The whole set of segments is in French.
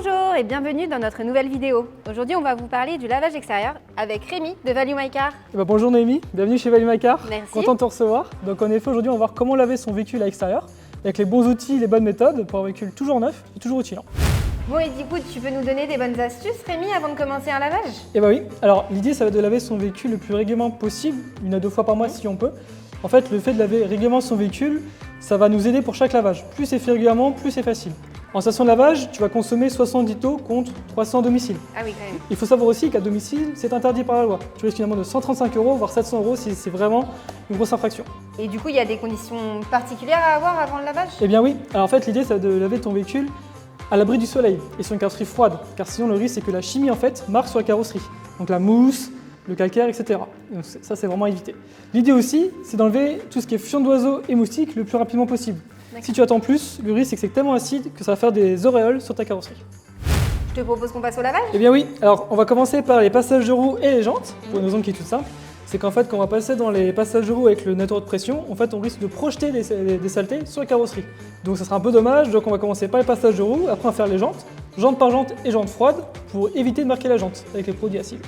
Bonjour et bienvenue dans notre nouvelle vidéo. Aujourd'hui, on va vous parler du lavage extérieur avec Rémi de Value My Car. Bonjour Noémie, bienvenue chez Value My Car. Merci. Content de te recevoir. Donc en effet, aujourd'hui, on va voir comment laver son véhicule à l'extérieur avec les bons outils, les bonnes méthodes pour un véhicule toujours neuf et toujours utile. Bon, et du coup, tu peux nous donner des bonnes astuces, Rémi, avant de commencer un lavage? Eh bien oui, alors l'idée, ça va être de laver son véhicule le plus régulièrement possible, 1 à 2 fois par mois si on peut. En fait, le fait de laver régulièrement son véhicule, ça va nous aider pour chaque lavage. Plus c'est fait régulièrement, plus c'est facile. En station de lavage, tu vas consommer 70 litres contre 300 à domicile. Ah oui, quand même. Il faut savoir aussi qu'à domicile, c'est interdit par la loi. Tu risques finalement de 135 €, voire 700 € si c'est vraiment une grosse infraction. Et du coup, il y a des conditions particulières à avoir avant le lavage? Eh bien oui, alors en fait, l'idée, c'est de laver ton véhicule à l'abri du soleil et sur une carrosserie froide, car sinon le risque c'est que la chimie en fait marque sur la carrosserie. Donc la mousse, le calcaire, etc. Donc ça, c'est vraiment à éviter. L'idée aussi, c'est d'enlever tout ce qui est fion d'oiseaux et moustiques le plus rapidement possible. Si tu attends plus, le risque c'est que c'est tellement acide que ça va faire des auréoles sur ta carrosserie. Je te propose qu'on passe au lavage? Eh bien oui, alors on va commencer par les passages de roues et les jantes, pour une raison qui est toute simple. C'est qu'en fait, quand on va passer dans les passages de roues avec le nettoyeur de pression, en fait, on risque de projeter des saletés sur la carrosserie. Donc ça sera un peu dommage, donc on va commencer par les passages de roues, après on va faire les jantes, jante par jante et jante froide, pour éviter de marquer la jante avec les produits acides.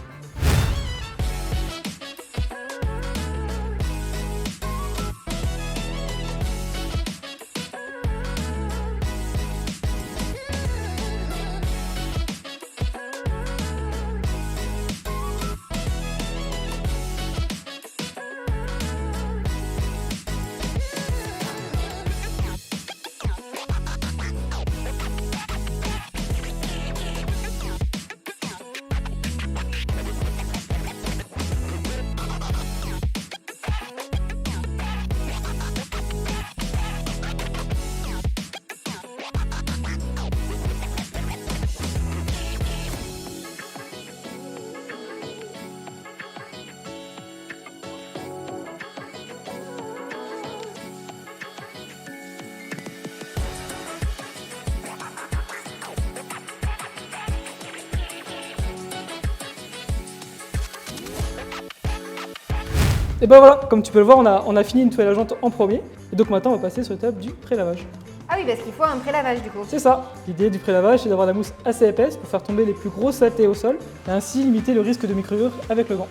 Et ben voilà, comme tu peux le voir, on a fini de nettoyer la jante en premier. Et donc maintenant, on va passer sur l'étape du pré-lavage. Ah oui, parce qu'il faut un pré-lavage du coup. C'est ça. L'idée du pré-lavage, c'est d'avoir la mousse assez épaisse pour faire tomber les plus grosses saletés au sol et ainsi limiter le risque de micrure avec le gant.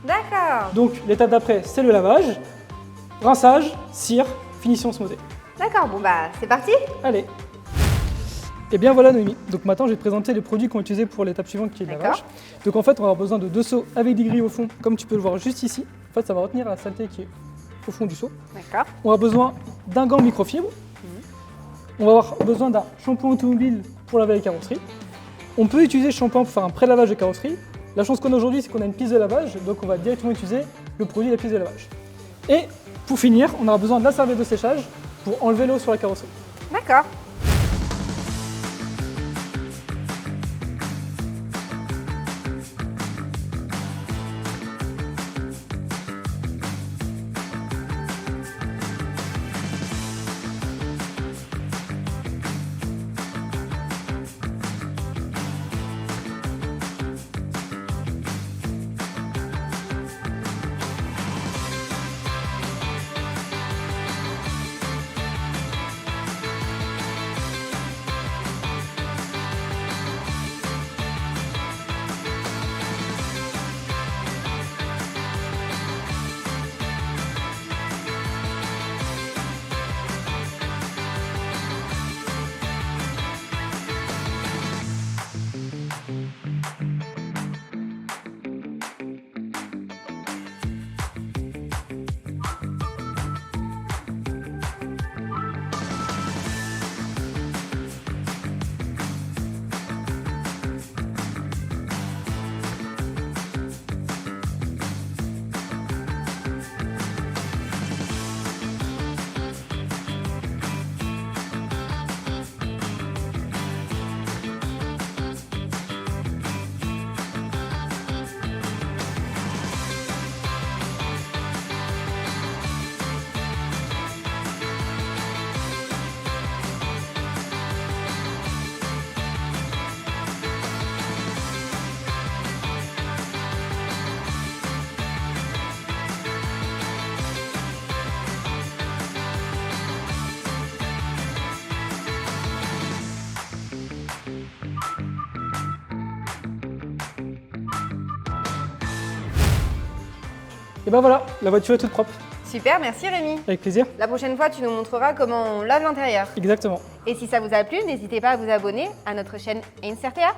D'accord. Donc l'étape d'après, c'est le lavage, rinçage, cire, finition osmosée. D'accord, bon bah c'est parti. Allez. Et bien voilà Noémie. Donc maintenant, je vais te présenter les produits qu'on va utiliser pour l'étape suivante qui est le lavage. Donc en fait, on va avoir besoin de 2 seaux avec des grilles au fond, comme tu peux le voir juste ici. En fait, ça va retenir la saleté qui est au fond du seau. D'accord. On a besoin d'un gant microfibre. On va avoir besoin d'un shampoing automobile pour laver les carrosseries. On peut utiliser le shampoing pour faire un pré-lavage de carrosserie. La chance qu'on a aujourd'hui, c'est qu'on a une piste de lavage, donc on va directement utiliser le produit de la piste de lavage. Et pour finir, on aura besoin de la serviette de séchage pour enlever l'eau sur la carrosserie. D'accord. Et ben voilà, la voiture est toute propre. Super, merci Rémi. Avec plaisir. La prochaine fois, tu nous montreras comment on lave l'intérieur. Exactement. Et si ça vous a plu, n'hésitez pas à vous abonner à notre chaîne Insertea.